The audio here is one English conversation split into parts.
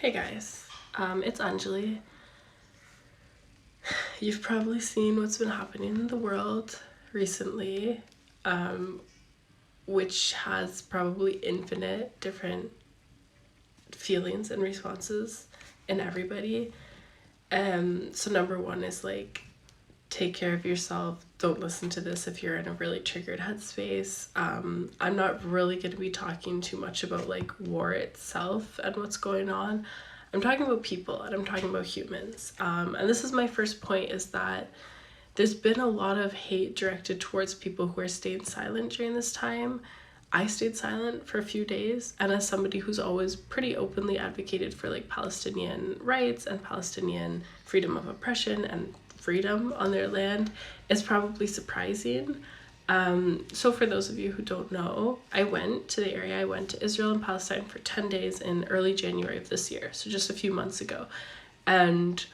Hey guys, it's Anjali. You've probably seen what's been happening in the world recently, which has probably infinite different feelings and responses in everybody. So number one is like, take care of yourself. Don't listen to this if you're in a really triggered headspace. I'm not really going to be talking too much about like war itself and what's going on. I'm talking about people and I'm talking about humans. And this is my first point, is that there's been a lot of hate directed towards people who are staying silent during this time. I stayed silent for a few days, and as somebody who's always pretty openly advocated for like Palestinian rights and Palestinian freedom of oppression and freedom on their land, it's probably surprising. So for those of you who don't know, I went to Israel and Palestine for 10 days in early January of this year, so just a few months ago, and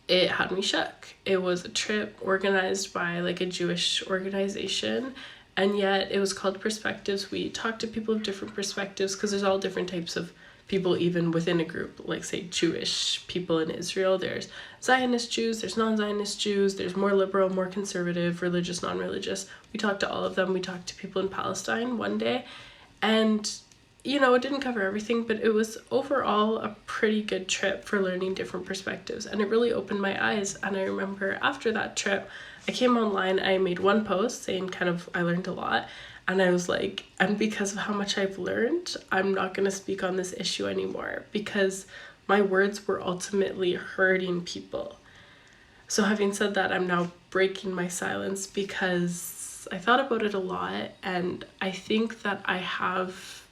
it had me shook. It was a trip organized by like a Jewish organization, and yet it was called Perspectives. We talked to people of different perspectives because there's all different types of people even within a group, like say Jewish people in Israel. There's Zionist Jews, there's non-Zionist Jews, there's more liberal, more conservative, religious, non-religious. We talked to all of them. We talked to people in Palestine one day, and it didn't cover everything, but it was overall a pretty good trip for learning different perspectives, and it really opened my eyes. And I remember after that trip, I came online, I made one post saying I learned a lot, and I was like, and because of how much I've learned, I'm not going to speak on this issue anymore because my words were ultimately hurting people. So having said that, I'm now breaking my silence because I thought about it a lot, and I think that I have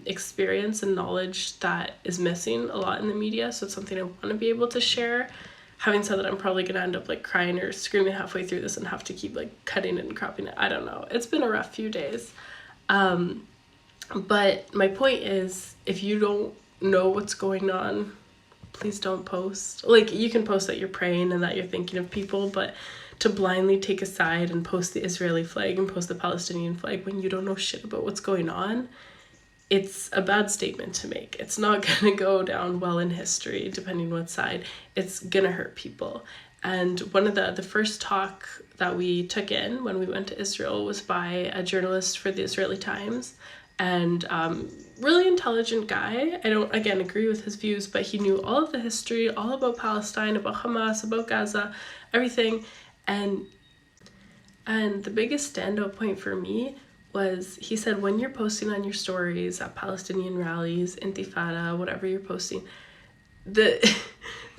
experience and knowledge that is missing a lot in the media, so it's something I want to be able to share. Having said that, I'm probably going to end up like crying or screaming halfway through this and have to keep like cutting it and cropping it. I don't know. It's been a rough few days. But my point is, if you don't know what's going on, please don't post. Like, you can post that you're praying and that you're thinking of people, but to blindly take a side and post the Israeli flag and post the Palestinian flag when you don't know shit about what's going on, it's a bad statement to make. It's not going to go down well in history, depending what side. It's going to hurt people. And one of the first talk that we took in when we went to Israel was by a journalist for the Israeli Times, and really intelligent guy. I don't, again, agree with his views, but he knew all of the history, all about Palestine, about Hamas, about Gaza, everything. And the biggest standout point for me was, he said, when you're posting on your stories at Palestinian rallies, Intifada, whatever you're posting, the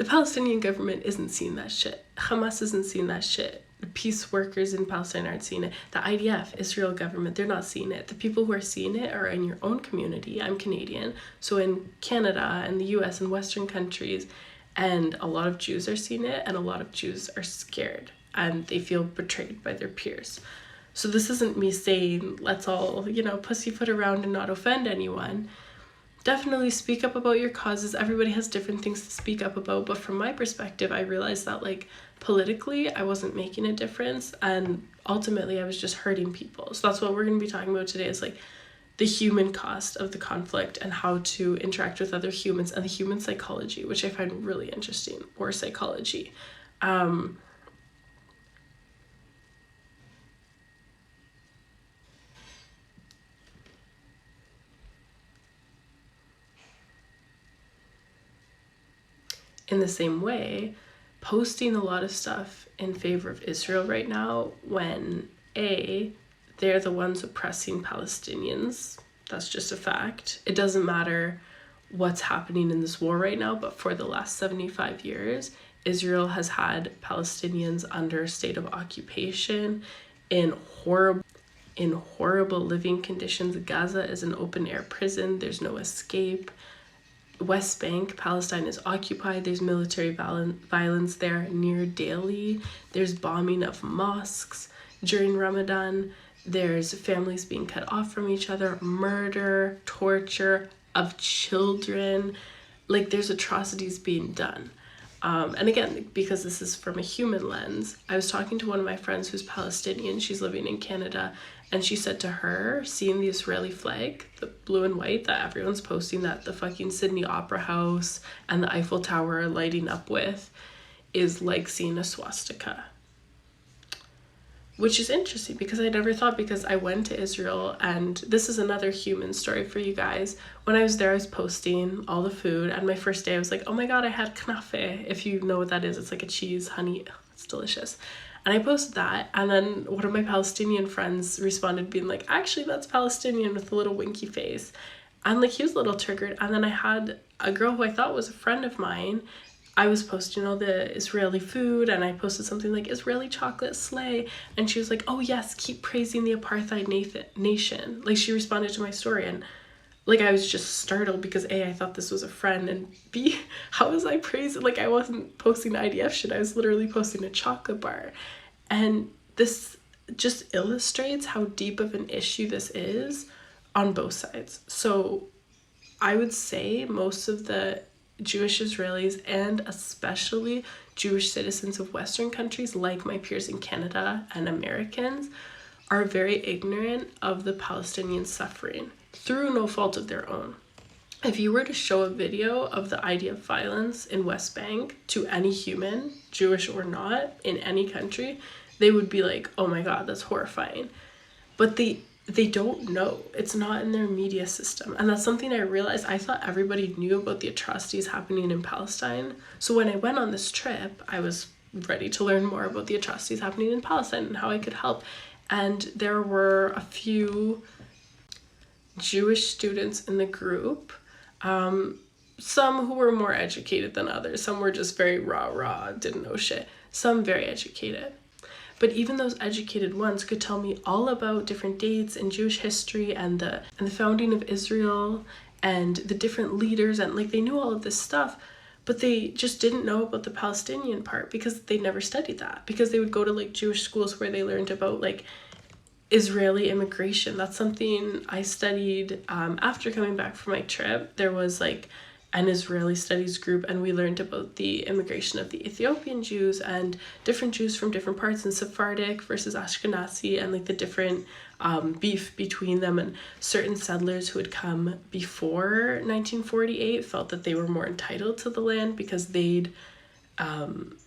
Palestinian government isn't seeing that shit. Hamas isn't seeing that shit. The peace workers in Palestine aren't seeing it. The IDF, Israel government, they're not seeing it. The people who are seeing it are in your own community. I'm Canadian, so in Canada and the US and Western countries, and a lot of Jews are seeing it, and a lot of Jews are scared, and they feel betrayed by their peers. So this isn't me saying, let's all, pussyfoot around and not offend anyone. Definitely speak up about your causes. Everybody has different things to speak up about. But from my perspective, I realized that, like, politically, I wasn't making a difference. And ultimately, I was just hurting people. So that's what we're going to be talking about today, is, like, the human cost of the conflict and how to interact with other humans and the human psychology, which I find really interesting, or psychology. In the same way, posting a lot of stuff in favor of Israel right now, when they're the ones oppressing Palestinians. That's just a fact. It doesn't matter what's happening in this war right now, but for the last 75 years, Israel has had Palestinians under a state of occupation in horrible living conditions. Gaza is an open air prison. There's no escape. West Bank, Palestine, is occupied. There's military violence there near daily. There's bombing of mosques during Ramadan. There's families being cut off from each other, murder, torture of children. Like, there's atrocities being done. And again, because this is from a human lens, I was talking to one of my friends who's Palestinian. She's living in Canada, And she said to her, seeing the Israeli flag, the blue and white that everyone's posting that the fucking Sydney Opera House and the Eiffel Tower are lighting up with, is like seeing a swastika. Which is interesting because I never thought, because I went to Israel, and this is another human story for you guys. When I was there, I was posting all the food, and my first day I was like, oh my god, I had knafe. If you know what that is, it's like a cheese, honey, it's delicious. And I posted that, and then one of my Palestinian friends responded being like, actually that's Palestinian, with a little winky face. And like he was a little triggered. And then I had a girl who I thought was a friend of mine. I was posting all the Israeli food, and I posted something like Israeli chocolate slay, and she was like, oh yes, keep praising the apartheid nation. Like she responded to my story, and like I was just startled because A, I thought this was a friend, and B, how was I praising? Like I wasn't posting IDF shit, I was literally posting a chocolate bar. And this just illustrates how deep of an issue this is on both sides. So I would say most of the Jewish Israelis, and especially Jewish citizens of Western countries like my peers in Canada and Americans, are very ignorant of the Palestinian suffering through no fault of their own. If you were to show a video of the idea of violence in West Bank to any human, Jewish or not, in any country, they would be like, oh my god, that's horrifying. But they don't know. It's not in their media system. And that's something I realized. I thought everybody knew about the atrocities happening in Palestine. So when I went on this trip, I was ready to learn more about the atrocities happening in Palestine and how I could help. And there were a few Jewish students in the group, some who were more educated than others. Some were just very rah, didn't know shit. Some very educated. But even those educated ones could tell me all about different dates in Jewish history and the founding of Israel and the different leaders, and like they knew all of this stuff, but they just didn't know about the Palestinian part because they never studied that, because they would go to like Jewish schools where they learned about like Israeli immigration. That's something I studied after coming back from my trip. There was like an Israeli studies group, and we learned about the immigration of the Ethiopian Jews and different Jews from different parts, and Sephardic versus Ashkenazi, and like the different beef between them. And certain settlers who had come before 1948 felt that they were more entitled to the land because they'd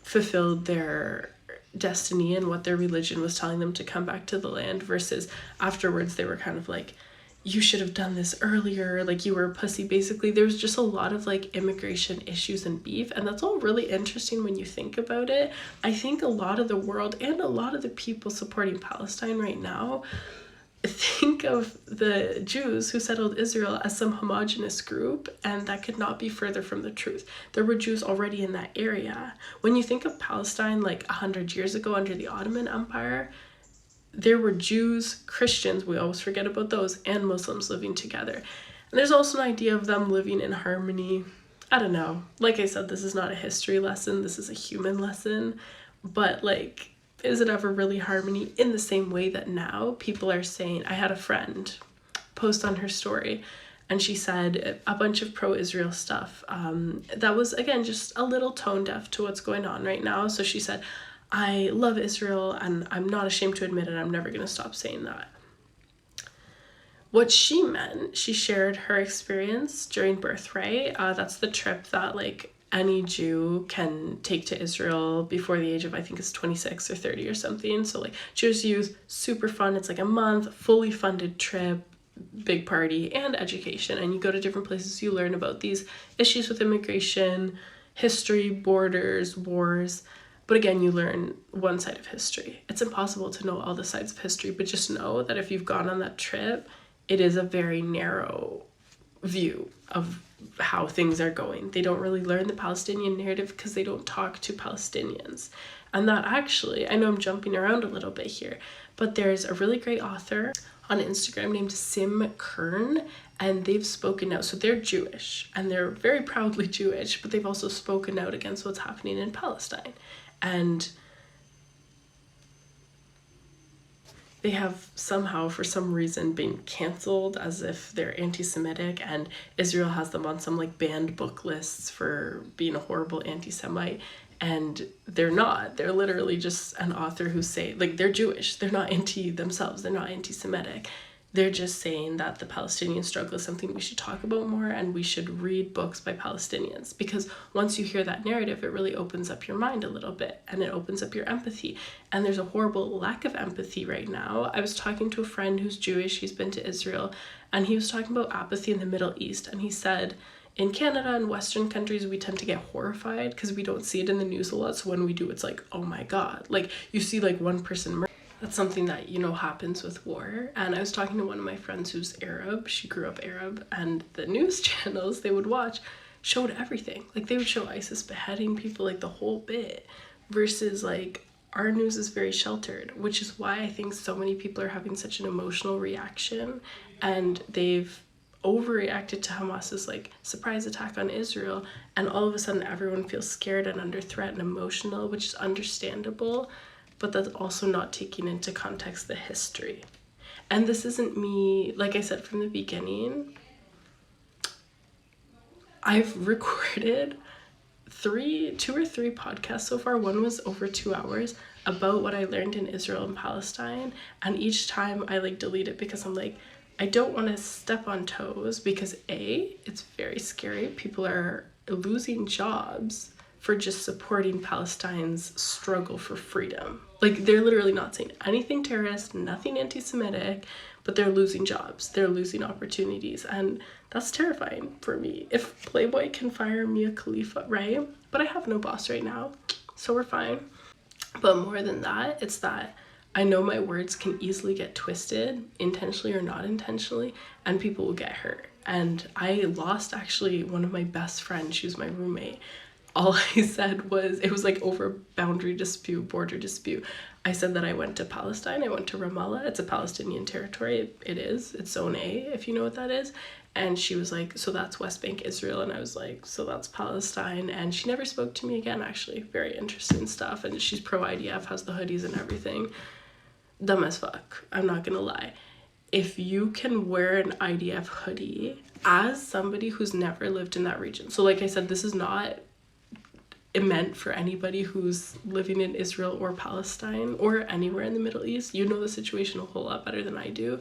fulfilled their destiny and what their religion was telling them to come back to the land, versus afterwards they were kind of like, you should have done this earlier, like you were a pussy. Basically, there was just a lot of like immigration issues and beef, and that's all really interesting when you think about it. I think a lot of the world and a lot of the people supporting Palestine right now think of the Jews who settled Israel as some homogenous group, and that could not be further from the truth. There were Jews already in that area. When you think of Palestine like 100 years ago under the Ottoman Empire, there were Jews, Christians, we always forget about those, and Muslims living together. And there's also an idea of them living in harmony. I don't know. Like I said, this is not a history lesson. This is a human lesson. But like, is it ever really harmony in the same way that now people are saying? I had a friend post on her story, and she said a bunch of pro-Israel stuff that was, again, just a little tone deaf to what's going on right now. So she said, I love Israel, and I'm not ashamed to admit it. I'm never going to stop saying that. What she meant, she shared her experience during Birthright. That's the trip that like any Jew can take to Israel before the age of, I think it's 26 or 30 or something. So like Jewish youth, super fun. It's like a month, fully funded trip, big party, and education. And you go to different places, you learn about these issues with immigration, history, borders, wars. But again, you learn one side of history. It's impossible to know all the sides of history, but just know that if you've gone on that trip, it is a very narrow view of how things are going. They don't really learn the Palestinian narrative because they don't talk to Palestinians. And that actually, I know I'm jumping around a little bit here, but there's a really great author on Instagram named Sim Kern, and they've spoken out. So they're Jewish, and they're very proudly Jewish, but they've also spoken out against what's happening in Palestine. And they have somehow, for some reason, been canceled as if they're anti-Semitic, and Israel has them on some like banned book lists for being a horrible anti-Semite. And they're not. They're literally just an author who's saying, like, they're Jewish. They're not anti themselves. They're not anti-Semitic. They're just saying that the Palestinian struggle is something we should talk about more, and we should read books by Palestinians, because once you hear that narrative, it really opens up your mind a little bit, and it opens up your empathy. And there's a horrible lack of empathy right now. I was talking to a friend who's Jewish. He's been to Israel, and he was talking about apathy in the Middle East, and he said, in Canada and Western countries, we tend to get horrified because we don't see it in the news a lot. So when we do, it's like, oh my God. Like, you see like one person murdered. That's something that, you know, happens with war. And I was talking to one of my friends who's Arab. She grew up Arab. And the news channels they would watch showed everything. Like, they would show ISIS beheading people, like the whole bit. Versus, like, our news is very sheltered, which is why I think so many people are having such an emotional reaction. And they've overreacted to Hamas's like surprise attack on Israel, and all of a sudden everyone feels scared and under threat and emotional, which is understandable, but that's also not taking into context the history. And this isn't me, like I said from the beginning, I've recorded two or three podcasts so far. One was over 2 hours about what I learned in Israel and Palestine, and each time I like delete it because I'm like, I don't want to step on toes, because A, it's very scary. People are losing jobs for just supporting Palestine's struggle for freedom. Like, they're literally not saying anything terrorist, nothing anti-Semitic, but they're losing jobs. They're losing opportunities. And that's terrifying for me. If Playboy can fire Mia Khalifa, right? But I have no boss right now, so we're fine. But more than that, it's that I know my words can easily get twisted, intentionally or not intentionally, and people will get hurt. And I lost actually one of my best friends. She was my roommate. All I said was, it was like over boundary dispute, border dispute. I said that I went to Palestine. I went to Ramallah. It's a Palestinian territory. It is. It's Zone A, if you know what that is. And she was like, so that's West Bank, Israel. And I was like, so that's Palestine. And she never spoke to me again, actually. Very interesting stuff. And she's pro-IDF, has the hoodies and everything. Dumb as fuck, I'm not gonna lie. If you can wear an IDF hoodie as somebody who's never lived in that region, so like I said, this is not meant for anybody who's living in Israel or Palestine or anywhere in the Middle East. You know the situation a whole lot better than I do.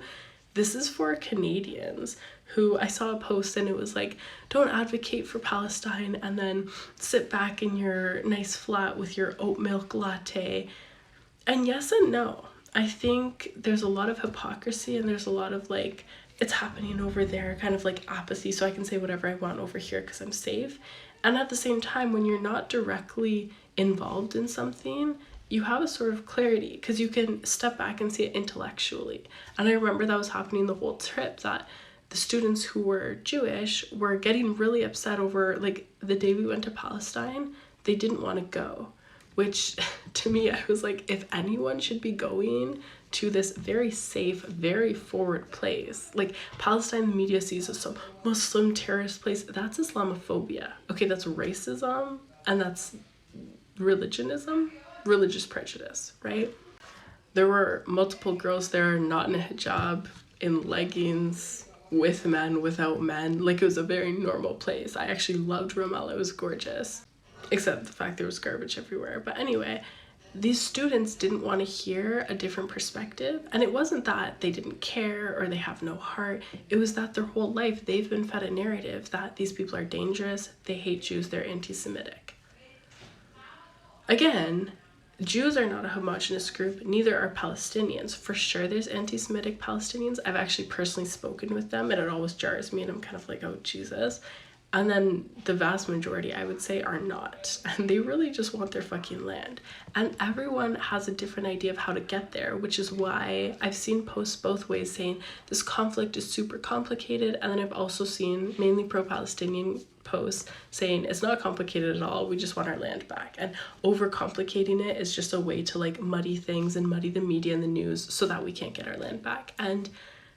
This is for Canadians who, I saw a post and it was like, don't advocate for Palestine and then sit back in your nice flat with your oat milk latte. And yes and no. I think there's a lot of hypocrisy, and there's a lot of like, it's happening over there, kind of like apathy, so I can say whatever I want over here because I'm safe. And at the same time, when you're not directly involved in something, you have a sort of clarity because you can step back and see it intellectually. And I remember that was happening the whole trip, that the students who were Jewish were getting really upset over, like, the day we went to Palestine, they didn't want to go. Which, to me, I was like, if anyone should be going to this very safe, very forward place, like Palestine, the media sees as some Muslim terrorist place, that's Islamophobia. Okay, that's racism, and that's religionism, religious prejudice, right? There were multiple girls there, not in a hijab, in leggings, with men, without men. Like, it was a very normal place. I actually loved Ramallah, it was gorgeous. Except the fact there was garbage everywhere. But anyway, these students didn't want to hear a different perspective. And it wasn't that they didn't care or they have no heart. It was that their whole life they've been fed a narrative that these people are dangerous, they hate Jews, they're anti-Semitic. Again, Jews are not a homogenous group, neither are Palestinians. For sure there's anti-Semitic Palestinians. I've actually personally spoken with them, and it always jars me, and I'm kind of like, oh Jesus. And then the vast majority, I would say, are not. And they really just want their fucking land. And everyone has a different idea of how to get there, which is why I've seen posts both ways saying this conflict is super complicated. And then I've also seen mainly pro-Palestinian posts saying it's not complicated at all, we just want our land back. And overcomplicating it is just a way to like muddy things and muddy the media and the news so that we can't get our land back. And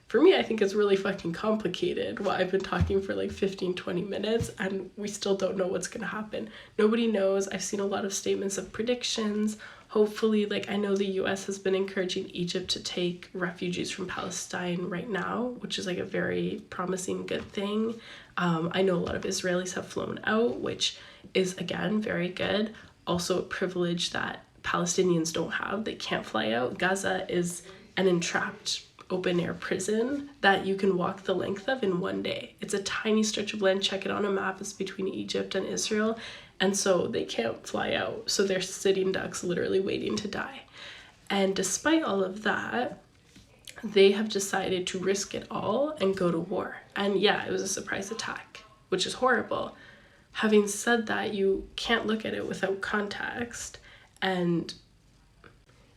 for me, I think it's really fucking complicated. Well, I've been talking for like 15-20 minutes and we still don't know what's gonna happen. Nobody knows. I've seen a lot of statements of predictions. Hopefully, like, I know the US has been encouraging Egypt to take refugees from Palestine right now, which is like a very promising good thing. I know a lot of Israelis have flown out, which is again very good. also a privilege that Palestinians don't have. They can't fly out. Gaza is an entrapped open air prison that you can walk the length of in one day. It's a tiny stretch of land. Check it on a map. It's between Egypt and Israel. And so they can't fly out. So they're sitting ducks, literally waiting to die. And despite all of that, they have decided to risk it all and go to war. And yeah, it was a surprise attack, which is horrible. Having said that, you can't look at it without context. And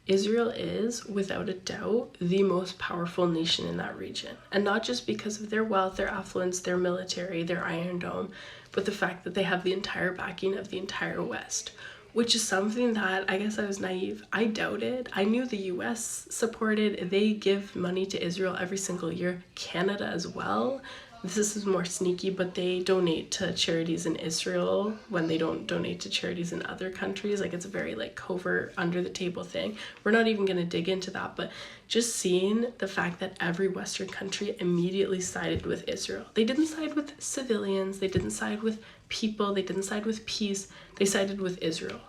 Israel is, without a doubt, the most powerful nation in that region. And not just because of their wealth, their affluence, their military, their Iron Dome, but the fact that they have the entire backing of the entire West, which is something that I guess I was naive. I doubted. I knew the US supported. They give money to Israel every single year. Canada as well. This is more sneaky, but they donate to charities in Israel when they don't donate to charities in other countries. Like, it's a very like covert, under the table thing. We're not even going to dig into that, but just seeing the fact that every Western country immediately sided with Israel. They didn't side with civilians. They didn't side with people. They didn't side with peace. They sided with Israel,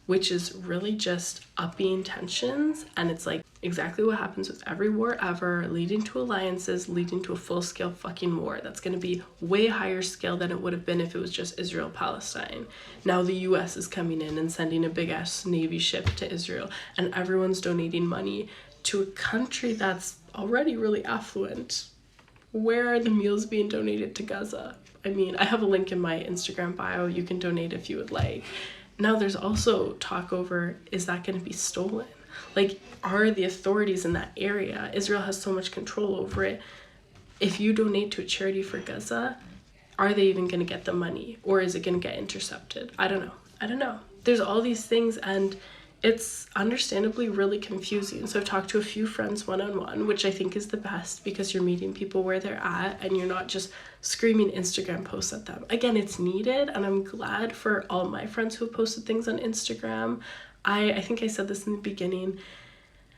which is really just upping tensions. And it's like exactly what happens with every war ever, leading to alliances, leading to a full-scale fucking war that's going to be way higher scale than it would have been if it was just Israel Palestine. Now the US is coming in and sending a big ass Navy ship to Israel, and everyone's donating money to a country that's already really affluent. Where are the meals being donated to Gaza? I mean, I have a link in my Instagram bio. You can donate if you would like. Now there's also talk over, is that going to be stolen? Like, are the authorities in that area, Israel has so much control over it, if you donate to a charity for Gaza, are they even going to get the money? Or is it going to get intercepted? I don't know. There's all these things, and it's understandably really confusing. So I've talked to a few friends one-on-one, which I think is the best because you're meeting people where they're at and you're not just screaming Instagram posts at them. Again, it's needed, and I'm glad for all my friends who have posted things on Instagram. I think I said this in the beginning,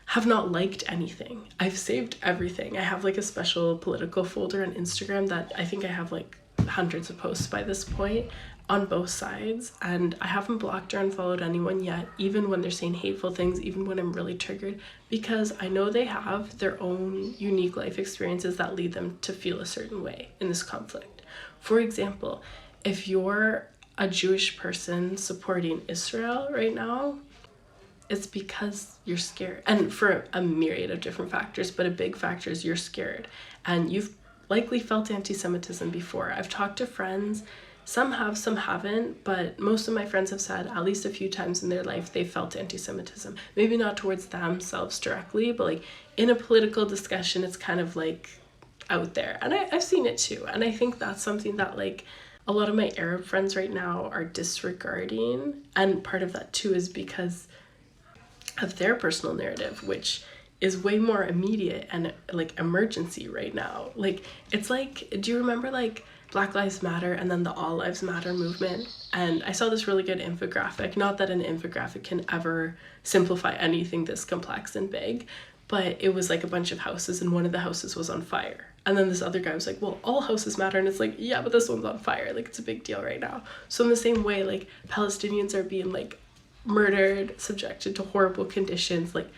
have not liked anything. I've saved everything. I have like a special political folder on Instagram that I think I have like hundreds of posts by this point on both sides, and I haven't blocked or unfollowed anyone yet, even when they're saying hateful things, even when I'm really triggered, because I know they have their own unique life experiences that lead them to feel a certain way in this conflict. For example, if you're a Jewish person supporting Israel right now, it's because you're scared, and for a myriad of different factors, but a big factor is you're scared, and you've likely felt anti-Semitism before. I've talked to friends, some have, some haven't, but most of my friends have said at least a few times in their life they felt anti-Semitism. Maybe not towards themselves directly, but like in a political discussion, it's kind of like out there. And I've seen it too. And I think that's something that like a lot of my Arab friends right now are disregarding. And part of that too is because of their personal narrative, which is way more immediate and like emergency right now. Like, it's like, do you remember like Black Lives Matter and then the All Lives Matter movement? And I saw this really good infographic, not that an infographic can ever simplify anything this complex and big, but it was like a bunch of houses and one of the houses was on fire. And then this other guy was like, well, all houses matter. And it's like, yeah, but this one's on fire. Like, it's a big deal right now. So in the same way, like Palestinians are being like murdered, subjected to horrible conditions, like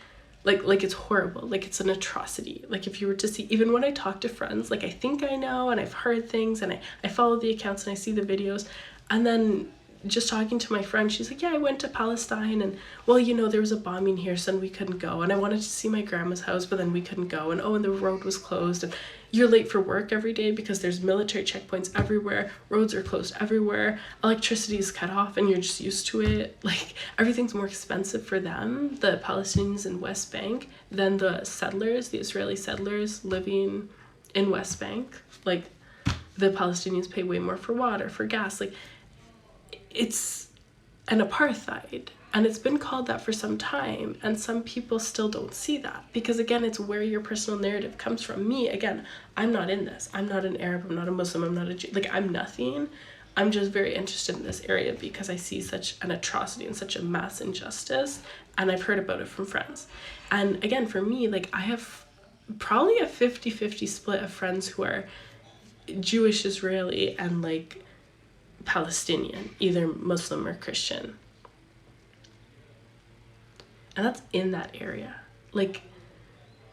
it's horrible, like it's an atrocity. Like, if you were to see, even when I talk to friends, like I think I know and I've heard things and I follow the accounts and I see the videos, and then just talking to my friend, she's like, yeah, I went to Palestine, and well, you know, there was a bombing here, so we couldn't go, and I wanted to see my grandma's house, but then we couldn't go, and oh, and the road was closed, and you're late for work every day because there's military checkpoints everywhere, roads are closed everywhere, electricity is cut off, and you're just used to it. Like, everything's more expensive for them, the Palestinians in West Bank, than the settlers, the Israeli settlers living in West Bank. Like, the Palestinians pay way more for water, for gas. Like, it's an apartheid, and it's been called that for some time, and some people still don't see that because, again, it's where your personal narrative comes from. Me, again, I'm not in this. I'm not an Arab, I'm not a Muslim, I'm not a Jew. Like, I'm nothing. I'm just very interested in this area because I see such an atrocity and such a mass injustice, and I've heard about it from friends. And again, for me, like, I have probably a 50-50 split of friends who are Jewish, Israeli, and like Palestinian, either Muslim or Christian. And that's in that area. Like,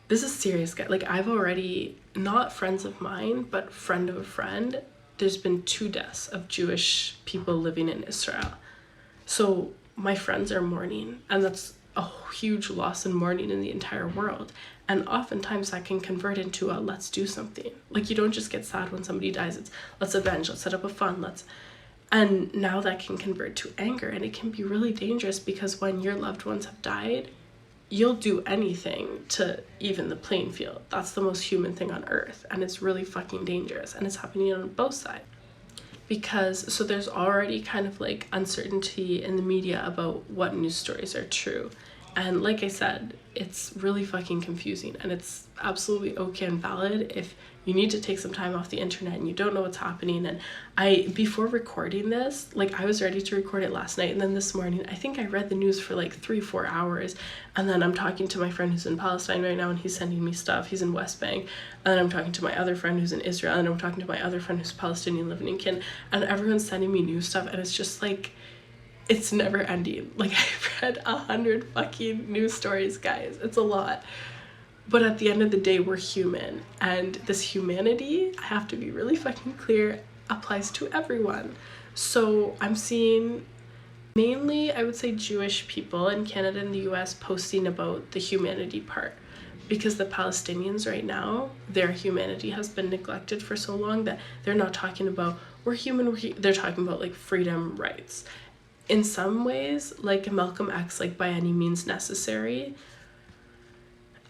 this is serious, guy. Like, I've already, not friends of mine, but friend of a friend, there's been 2 deaths of Jewish people living in Israel. So my friends are mourning, and that's a huge loss and mourning in the entire world. And oftentimes that can convert into a let's do something. Like, you don't just get sad when somebody dies. It's let's avenge, let's set up a fund, and now that can convert to anger, and it can be really dangerous, because when your loved ones have died, you'll do anything to even the playing field. That's the most human thing on earth, and it's really fucking dangerous, and it's happening on both sides. Because, so there's already kind of like uncertainty in the media about what news stories are true. And like I said, it's really fucking confusing, and it's absolutely okay and valid if you need to take some time off the internet and you don't know what's happening. And before recording this, like, I was ready to record it last night, and then this morning, I think I read the news for like 3-4 hours, and then I'm talking to my friend who's in Palestine right now, and he's sending me stuff. He's in West Bank, and then I'm talking to my other friend who's in Israel, and I'm talking to my other friend who's Palestinian living in Canada, and everyone's sending me new stuff, and it's just like, it's never ending. Like, I've read 100 fucking news stories, guys. It's a lot. But at the end of the day, we're human. And this humanity, I have to be really fucking clear, applies to everyone. So I'm seeing mainly, I would say, Jewish people in Canada and the US posting about the humanity part. Because the Palestinians right now, their humanity has been neglected for so long that they're not talking about, we're human, they're talking about like freedom, rights. In some ways, like Malcolm X, like by any means necessary.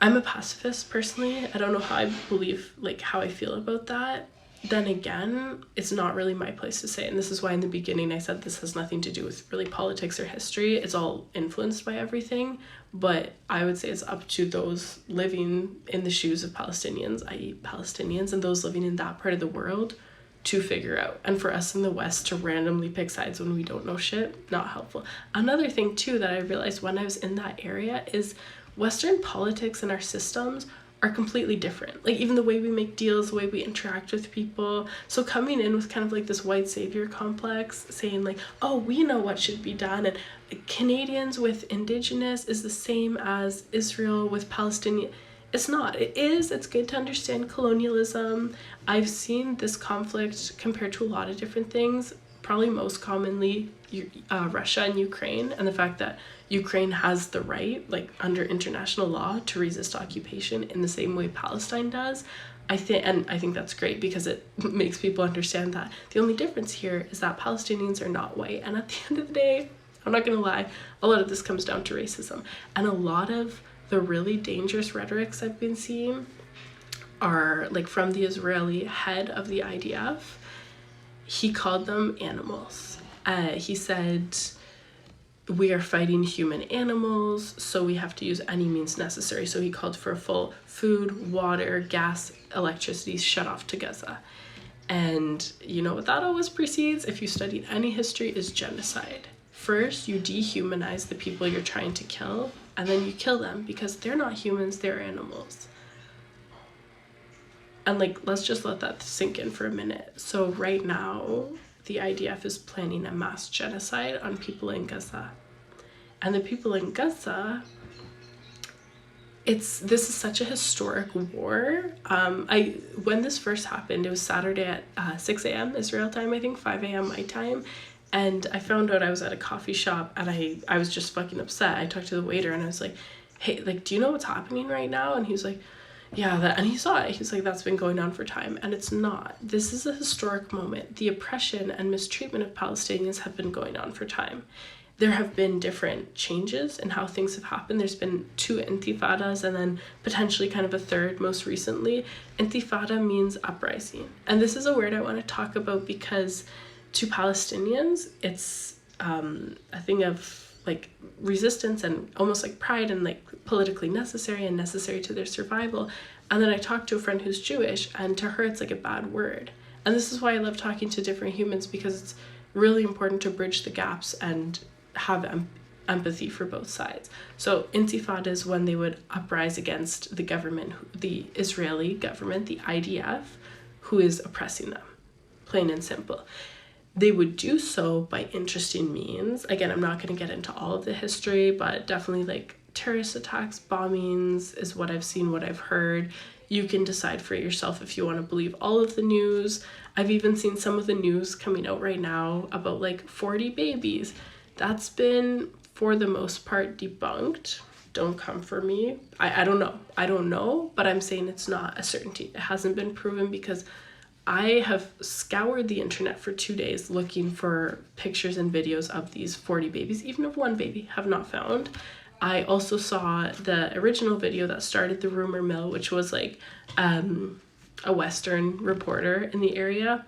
I'm a pacifist personally. I don't know how I believe, like how I feel about that. Then again, it's not really my place to say. And this is why in the beginning I said this has nothing to do with really politics or history. It's all influenced by everything. But I would say it's up to those living in the shoes of Palestinians, i.e. Palestinians, and those living in that part of the world to figure out. And for us in the West to randomly pick sides when we don't know shit, not helpful. Another thing too that I realized when I was in that area is Western politics and our systems are completely different. Like, even the way we make deals, the way we interact with people. So coming in with kind of like this white savior complex, saying like, oh, we know what should be done, and Canadians with Indigenous is the same as Israel with Palestinian. It's not. It is. It's good to understand colonialism. I've seen this conflict compared to a lot of different things, probably most commonly Russia and Ukraine, and the fact that Ukraine has the right, like under international law, to resist occupation in the same way Palestine does. I think that's great, because it makes people understand that the only difference here is that Palestinians are not white. And at the end of the day, I'm not gonna lie, a lot of this comes down to racism. And a lot of the really dangerous rhetorics I've been seeing are like from the Israeli head of the IDF. He called them animals. He said, we are fighting human animals, so we have to use any means necessary. So he called for a full food, water, gas, electricity shut off to Gaza. And you know what that always precedes, if you studied any history, is genocide. First, you dehumanize the people you're trying to kill, and then you kill them because they're not humans, they're animals. And like, let's just let that sink in for a minute. So right now, the IDF is planning a mass genocide on people in Gaza. And the people in Gaza, this is such a historic war. When this first happened, it was Saturday at 6 a.m. Israel time, I think, 5 a.m. my time. And I found out I was at a coffee shop, and I was just fucking upset. I talked to the waiter and I was like, hey, like, do you know what's happening right now? And he was like, yeah, and he saw it. He's like, that's been going on for time. And it's not. This is a historic moment. The oppression and mistreatment of Palestinians have been going on for time. There have been different changes in how things have happened. There's been 2 intifadas and then potentially kind of a third most recently. Intifada means uprising. And this is a word I want to talk about because to Palestinians, it's a thing of like resistance and almost like pride and like politically necessary and necessary to their survival. And then I talked to a friend who's Jewish, and to her it's like a bad word. And this is why I love talking to different humans, because it's really important to bridge the gaps and have empathy for both sides. So intifada is when they would uprise against the government, the Israeli government, the IDF, who is oppressing them, plain and simple. They would do so by interesting means. Again, I'm not going to get into all of the history, but definitely like terrorist attacks, bombings is what I've seen, what I've heard. You can decide for yourself if you want to believe all of the news. I've even seen some of the news coming out right now about like 40 babies. That's been, for the most part, debunked. Don't come for me. I don't know. I don't know, but I'm saying it's not a certainty. It hasn't been proven because I have scoured the internet for 2 days looking for pictures and videos of these 40 babies, even of one baby, have not found. I also saw the original video that started the rumor mill, which was like a Western reporter in the area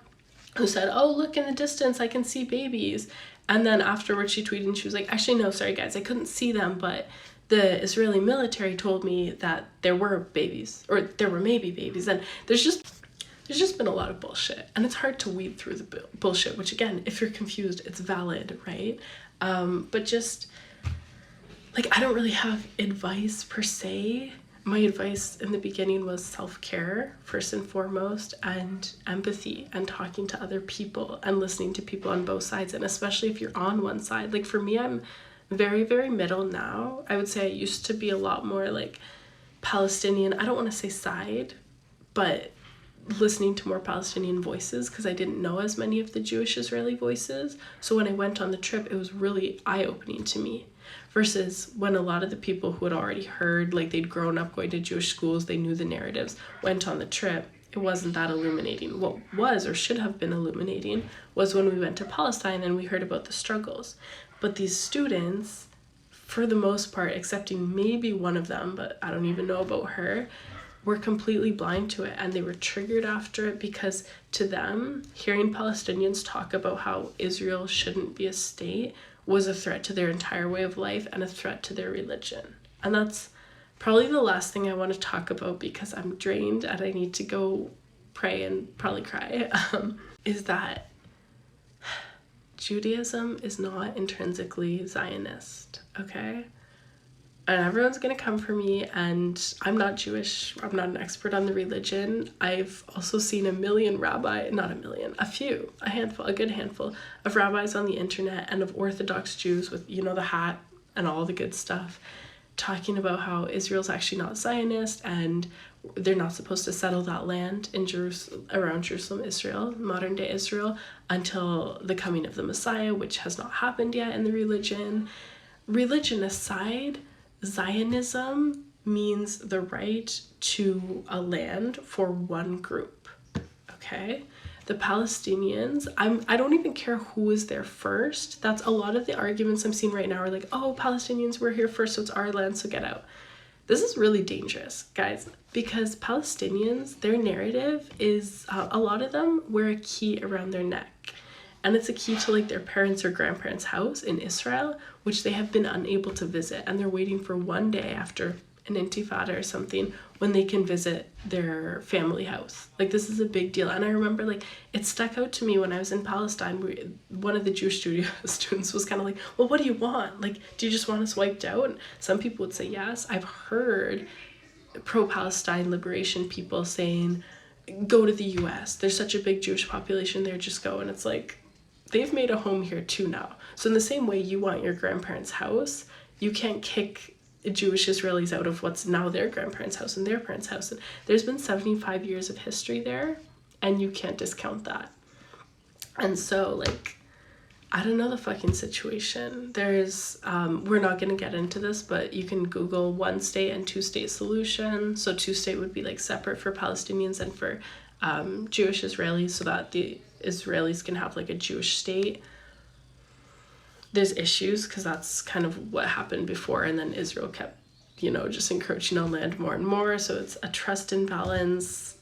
who said, oh, look in the distance, I can see babies. And then afterwards she tweeted and she was like, actually, no, sorry guys, I couldn't see them, but the Israeli military told me that there were babies, or there were maybe babies. And there's just been a lot of bullshit, and it's hard to weed through the bullshit, which again, if you're confused, it's valid, right? But just like, I don't really have advice per se. My advice in the beginning was self-care first and foremost, and empathy, and talking to other people and listening to people on both sides. And especially if you're on one side, like for me, I'm very, very middle now. I would say I used to be a lot more like Palestinian, I don't want to say side, but listening to more Palestinian voices because I didn't know as many of the Jewish Israeli voices. So when I went on the trip, it was really eye-opening to me, versus when a lot of the people who had already heard, like they'd grown up going to Jewish schools, they knew the narratives, went on the trip, it wasn't that illuminating. What was, or should have been illuminating, was when we went to Palestine and we heard about the struggles. But these students, for the most part, excepting maybe one of them, but I don't even know about her, were completely blind to it, and they were triggered after it because to them, hearing Palestinians talk about how Israel shouldn't be a state was a threat to their entire way of life and a threat to their religion. And that's probably the last thing I want to talk about because I'm drained and I need to go pray and probably cry, is that Judaism is not intrinsically Zionist, okay? And everyone's gonna come for me, and I'm not Jewish, I'm not an expert on the religion. I've also seen a good handful of rabbis on the internet and of Orthodox Jews with, you know, the hat and all the good stuff, talking about how Israel's actually not Zionist and they're not supposed to settle that land in Jerusalem, around Jerusalem, Israel, modern day Israel, until the coming of the Messiah, which has not happened yet in the religion. Religion aside, Zionism means the right to a land for one group, okay? The Palestinians, I don't even care who is there first. That's a lot of the arguments I'm seeing right now are like, oh, Palestinians were here first, so it's our land, so get out. This is really dangerous, guys, because Palestinians, their narrative is, a lot of them wear a key around their neck. And it's a key to like their parents' or grandparents' house in Israel, which they have been unable to visit. And they're waiting for one day after an intifada or something when they can visit their family house. Like, this is a big deal. And I remember like it stuck out to me when I was in Palestine. One of the Jewish studio students was kind of like, well, what do you want? Like, do you just want us wiped out? And some people would say yes. I've heard pro-Palestine liberation people saying, go to the US. There's such a big Jewish population there, just go. And it's like, they've made a home here too now. So in the same way you want your grandparents' house, you can't kick Jewish Israelis out of what's now their grandparents' house and their parents' house. And there's been 75 years of history there, and you can't discount that. And so, like, I don't know the fucking situation. There's, we're not going to get into this, but you can Google one state and two state solution. So two state would be like separate for Palestinians and for Jewish Israelis, so that the Israelis can have like a Jewish state. There's issues because that's kind of what happened before, and then Israel kept, you know, just encroaching on land more and more. So it's a trust imbalance.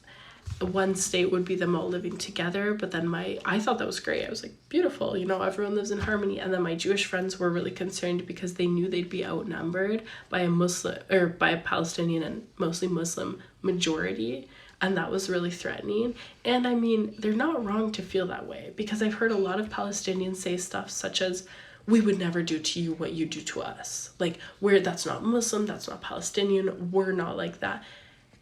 One state would be them all living together, but then I thought that was great. I was like, beautiful, you know, everyone lives in harmony. And then my Jewish friends were really concerned because they knew they'd be outnumbered by a Palestinian and mostly Muslim majority. And that was really threatening. And I mean, they're not wrong to feel that way, because I've heard a lot of Palestinians say stuff such as, we would never do to you what you do to us. Like, that's not Muslim, that's not Palestinian, we're not like that.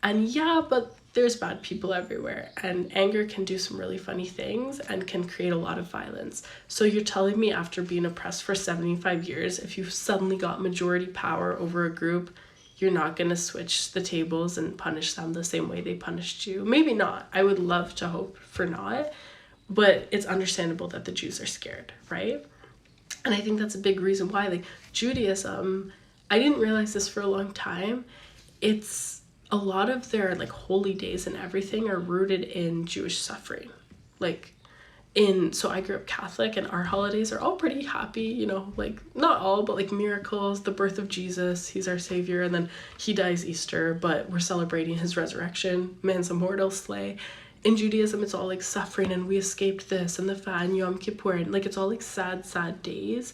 And yeah, but there's bad people everywhere, and anger can do some really funny things and can create a lot of violence. So you're telling me after being oppressed for 75 years, if you've suddenly got majority power over a group, you're not going to switch the tables and punish them the same way they punished you? Maybe not. I would love to hope for not, but it's understandable that the Jews are scared, right? And I think that's a big reason why, like, Judaism, I didn't realize this for a long time, it's a lot of their like holy days and everything are rooted in Jewish suffering. Like, so I grew up Catholic, and our holidays are all pretty happy, you know, like not all, but like miracles, the birth of Jesus, he's our savior, and then he dies Easter, but we're celebrating his resurrection, man's immortal slay. In Judaism, it's all like suffering, and we escaped this, and the Fa and Yom Kippur, and like it's all like sad days.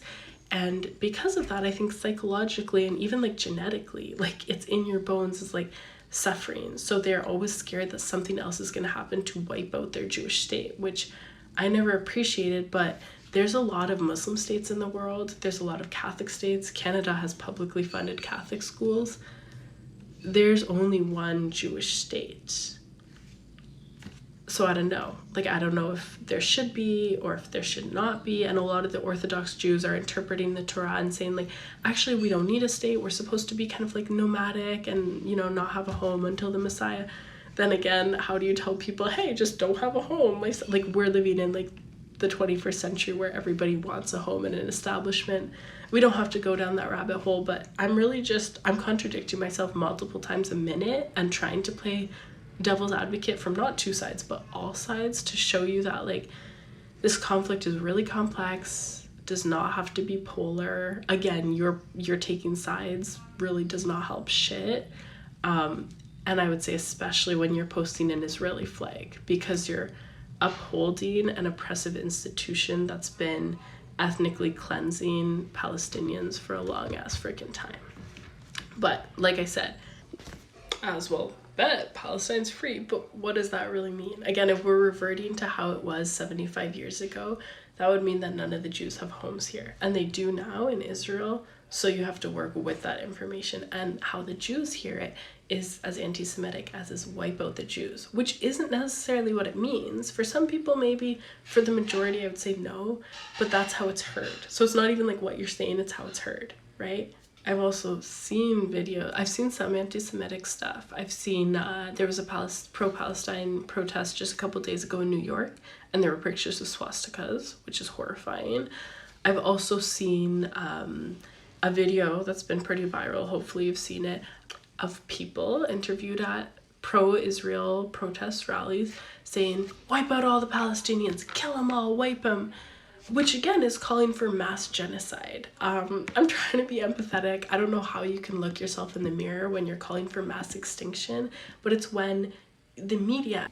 And because of that, I think psychologically and even like genetically, like it's in your bones, is like suffering. So they're always scared that something else is going to happen to wipe out their Jewish state, which I never appreciated. But there's a lot of Muslim states in the world. There's a lot of Catholic states. Canada has publicly funded Catholic schools. There's only one Jewish state. So I don't know. Like, I don't know if there should be or if there should not be. And a lot of the Orthodox Jews are interpreting the Torah and saying, like, actually, we don't need a state. We're supposed to be kind of like nomadic and, you know, not have a home until the Messiah. Then again, how do you tell people, hey, just don't have a home? Like we're living in like the 21st century where everybody wants a home and an establishment. We don't have to go down that rabbit hole, but I'm contradicting myself multiple times a minute and trying to play devil's advocate from not two sides but all sides to show you that like this conflict is really complex, does not have to be polar. Again, you're taking sides really does not help shit. And I would say especially when you're posting an Israeli flag, because you're upholding an oppressive institution that's been ethnically cleansing Palestinians for a long ass freaking time. But like I said, as well, bet Palestine's free, but what does that really mean? Again, if we're reverting to how it was 75 years ago, that would mean that none of the Jews have homes here, and they do now in Israel. So you have to work with that information, and how the Jews hear it is as anti-Semitic as is wipe out the Jews, which isn't necessarily what it means. For some people, maybe. For the majority, I would say no, but that's how it's heard. So it's not even like what you're saying, it's how it's heard, right? I've also seen I've seen some anti-Semitic stuff. I've seen, there was a pro-Palestine protest just a couple days ago in New York, and there were pictures of swastikas, which is horrifying. I've also seen a video that's been pretty viral, hopefully you've seen it, of people interviewed at pro-Israel protest rallies saying, wipe out all the Palestinians, kill them all, wipe them. Which again is calling for mass genocide. I'm trying to be empathetic. I don't know how you can look yourself in the mirror when you're calling for mass extinction, but it's when the media,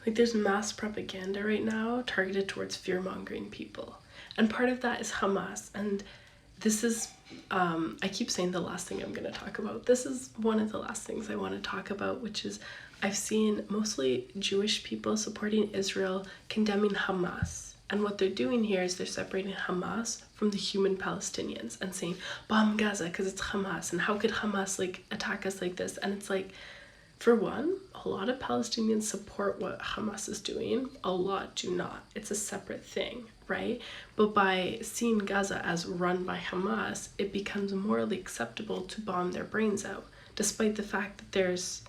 like there's mass propaganda right now targeted towards fear-mongering people. And part of that is Hamas. And this is, I keep saying the last thing I'm going to talk about. This is one of the last things I want to talk about, which is I've seen mostly Jewish people supporting Israel condemning Hamas. And what they're doing here is they're separating Hamas from the human Palestinians and saying, bomb Gaza because it's Hamas, and how could Hamas like attack us like this? And it's like, for one, a lot of Palestinians support what Hamas is doing, a lot do not. It's a separate thing, right? But by seeing Gaza as run by Hamas, it becomes morally acceptable to bomb their brains out, despite the fact that there's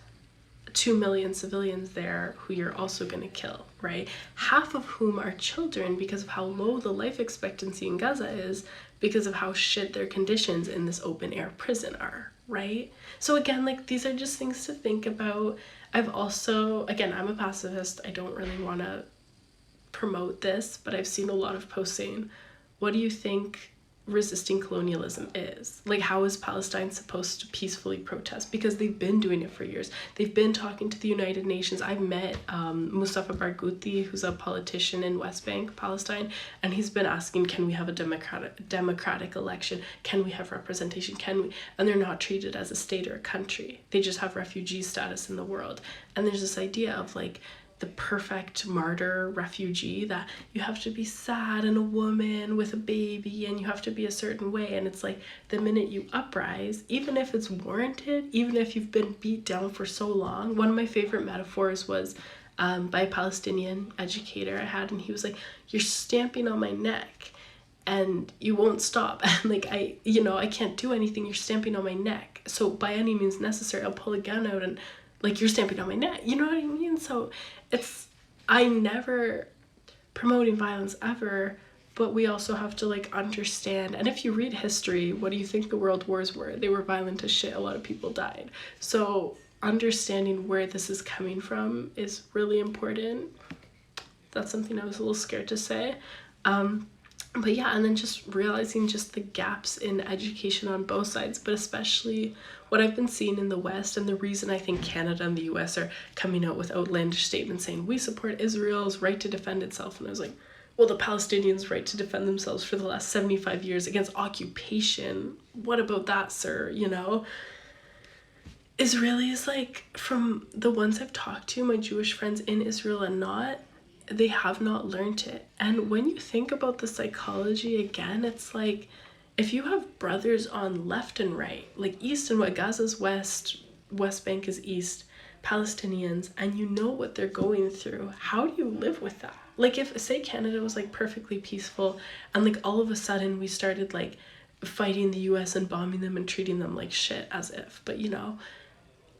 2 million civilians there who you're also going to kill, right? Half of whom are children because of how low the life expectancy in Gaza is, because of how shit their conditions in this open air prison are, right? So again, like these are just things to think about. I've also, again, I'm a pacifist. I don't really want to promote this, but I've seen a lot of posts saying, what do you think resisting colonialism is? Like, how is Palestine supposed to peacefully protest? Because they've been doing it for years. They've been talking to the United Nations. I've met Mustafa Barghouti, who's a politician in West Bank, Palestine, and he's been asking, can we have a democratic election? Can we have representation? Can we? And they're not treated as a state or a country. They just have refugee status in the world. And there's this idea of like, the perfect martyr refugee, that you have to be sad and a woman with a baby and you have to be a certain way. And it's like the minute you uprise, even if it's warranted, even if you've been beat down for so long. One of my favorite metaphors was by a Palestinian educator I had, and he was like, you're stamping on my neck and you won't stop. And like, I can't do anything. You're stamping on my neck. So by any means necessary, I'll pull a gun out and like, you're stamping on my neck. You know what I mean? So I'm never promoting violence ever, but we also have to like understand. And if you read history, what do you think the world wars were? They were violent as shit. A lot of people died. So understanding where this is coming from is really important. That's something I was a little scared to say. But yeah, and then just realizing just the gaps in education on both sides, but especially what I've been seeing in the West, and the reason I think Canada and the US are coming out with outlandish statements saying we support Israel's right to defend itself. And I was like, well, the Palestinians' right to defend themselves for the last 75 years against occupation. What about that, sir? You know? Israelis, like, from the ones I've talked to, my Jewish friends in Israel and not, they have not learned it. And when you think about the psychology again, it's like, if you have brothers on left and right, like east and west, Gaza's west, West Bank is east, Palestinians, and you know what they're going through, how do you live with that? Like, if, say, Canada was like perfectly peaceful and like all of a sudden we started like fighting the US and bombing them and treating them like shit, as if, but you know,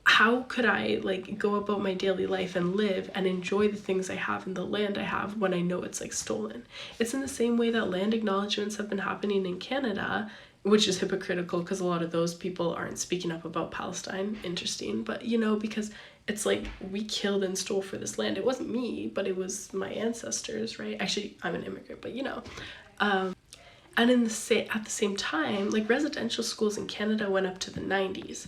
how could I like go about my daily life and live and enjoy the things I have and the land I have when I know it's like stolen? It's in the same way that land acknowledgements have been happening in Canada, which is hypocritical because a lot of those people aren't speaking up about Palestine. Interesting. But you know, because it's like we killed and stole for this land. It wasn't me, but it was my ancestors, right? Actually, I'm an immigrant, but you know. And at the same time, like residential schools in Canada went up to the 90s.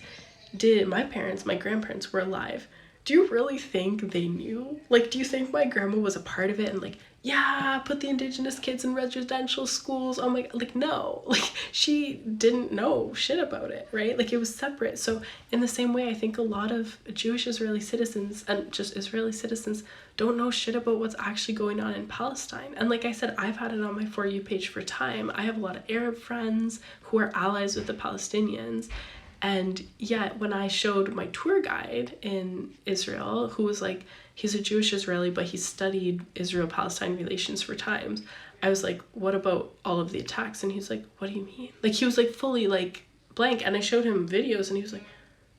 Did my grandparents were alive, do you really think they knew? Like, do you think my grandma was a part of it and like, yeah, put the Indigenous kids in residential schools? Oh my, like, no, like she didn't know shit about it, right? Like it was separate. So in the same way, I think a lot of Jewish Israeli citizens and just Israeli citizens don't know shit about what's actually going on in Palestine. And like I said, I've had it on my For You page for time. I have a lot of Arab friends who are allies with the Palestinians. And yet when I showed my tour guide in Israel, who was like, he's a Jewish Israeli, but he studied Israel-Palestine relations for times, I was like, what about all of the attacks? And he's like, what do you mean? Like he was like fully like blank. And I showed him videos and he was like,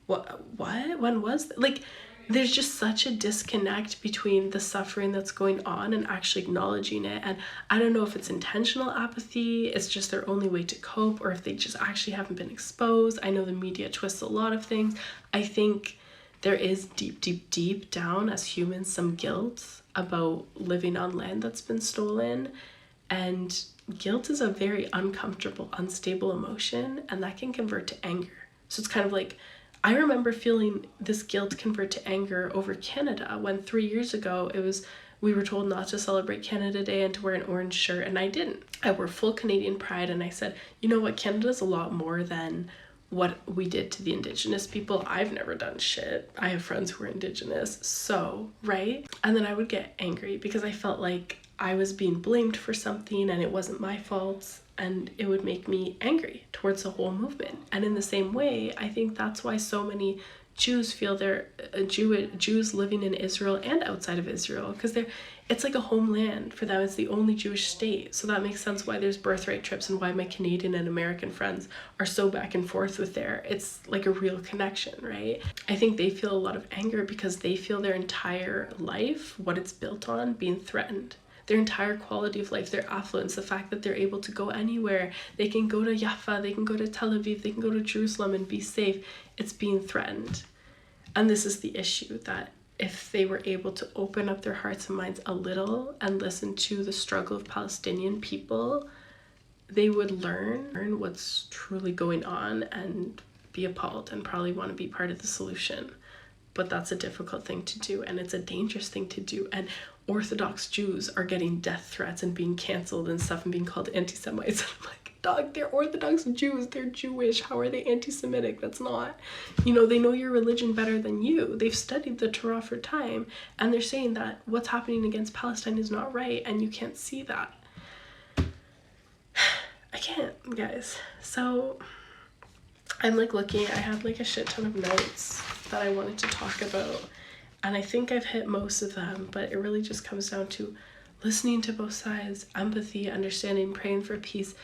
what? When was that? Like, there's just such a disconnect between the suffering that's going on and actually acknowledging it. And I don't know if it's intentional apathy, it's just their only way to cope, or if they just actually haven't been exposed. I know the media twists a lot of things. I think there is deep down as humans some guilt about living on land that's been stolen. And guilt is a very uncomfortable, unstable emotion, and that can convert to anger. So it's kind of like, I remember feeling this guilt convert to anger over Canada when 3 years ago we were told not to celebrate Canada Day and to wear an orange shirt, and I didn't. I wore full Canadian pride and I said, you know what, Canada's a lot more than what we did to the Indigenous people. I've never done shit. I have friends who are Indigenous, so, right? And then I would get angry because I felt like I was being blamed for something and it wasn't my fault. And it would make me angry towards the whole movement. And in the same way, I think that's why so many Jews feel they're Jews living in Israel and outside of Israel, because it's like a homeland for them. It's the only Jewish state. So that makes sense why there's birthright trips and why my Canadian and American friends are so back and forth with there. It's like a real connection, right? I think they feel a lot of anger because they feel their entire life, what it's built on, being threatened. Their entire quality of life, their affluence, the fact that they're able to go anywhere. They can go to Jaffa, they can go to Tel Aviv, they can go to Jerusalem and be safe. It's being threatened. And this is the issue, that if they were able to open up their hearts and minds a little and listen to the struggle of Palestinian people, they would learn what's truly going on and be appalled and probably want to be part of the solution. But that's a difficult thing to do, and it's a dangerous thing to do. And Orthodox Jews are getting death threats and being canceled and stuff and being called anti-Semites. I'm like, dog, they're Orthodox Jews, they're Jewish, how are they anti-Semitic? That's not, you know, they know your religion better than you. They've studied the Torah for time, and they're saying that what's happening against Palestine is not right, and you can't see that. I can't, guys. So I'm like looking, I had like a shit ton of notes that I wanted to talk about, and I think I've hit most of them, but it really just comes down to listening to both sides, empathy, understanding, praying for peace.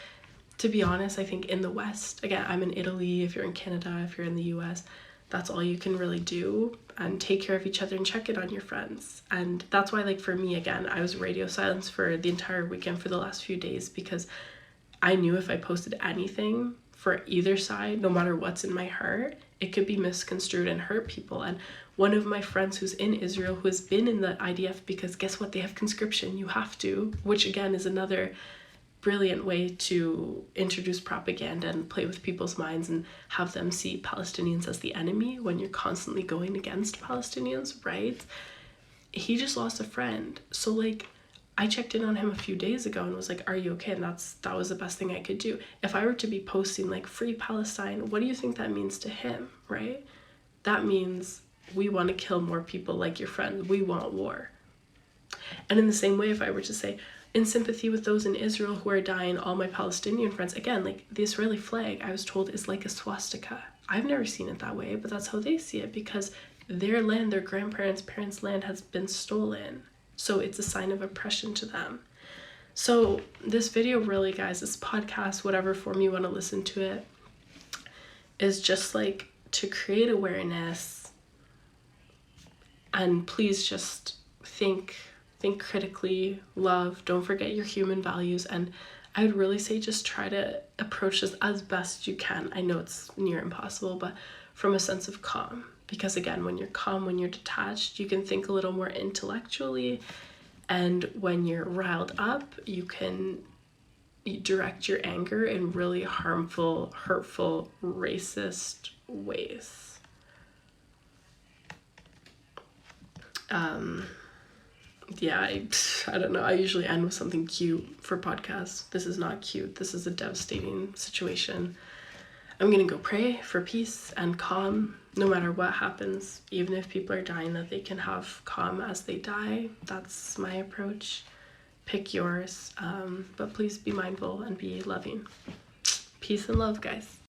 To be honest, I think in the West, again, I'm in Italy, if you're in Canada, if you're in the US, that's all you can really do, and take care of each other and check in on your friends. And that's why, like, for me, again, I was radio silence for the entire weekend for the last few days, because I knew if I posted anything for either side, no matter what's in my heart, it could be misconstrued and hurt people. And one of my friends who's in Israel, who has been in the IDF, because guess what, they have conscription, you have to, which again is another brilliant way to introduce propaganda and play with people's minds and have them see Palestinians as the enemy when you're constantly going against Palestinians, right? He just lost a friend. So like, I checked in on him a few days ago and was like, are you okay? And that was the best thing I could do. If I were to be posting like free Palestine, what do you think that means to him, right? That means we want to kill more people like your friend. We want war. And in the same way, if I were to say, in sympathy with those in Israel who are dying, all my Palestinian friends, again, like the Israeli flag, I was told, is like a swastika. I've never seen it that way, but that's how they see it, because their land, their grandparents' parents' land has been stolen. So it's a sign of oppression to them. So this video really, guys, this podcast, whatever form you want to listen to it, is just like to create awareness, and please just think critically, love, don't forget your human values, and I would really say just try to approach this as best you can. I know it's near impossible, but from a sense of calm, because again, when you're calm, when you're detached, you can think a little more intellectually, and when you're riled up, you can direct your anger in really harmful, hurtful, racist ways. Yeah, I don't know. I usually end with something cute for podcasts. This is not cute. This is a devastating situation. I'm gonna go pray for peace and calm no matter what happens. Even if people are dying, that they can have calm as they die. That's my approach. Pick yours. But please be mindful and be loving. Peace and love, guys.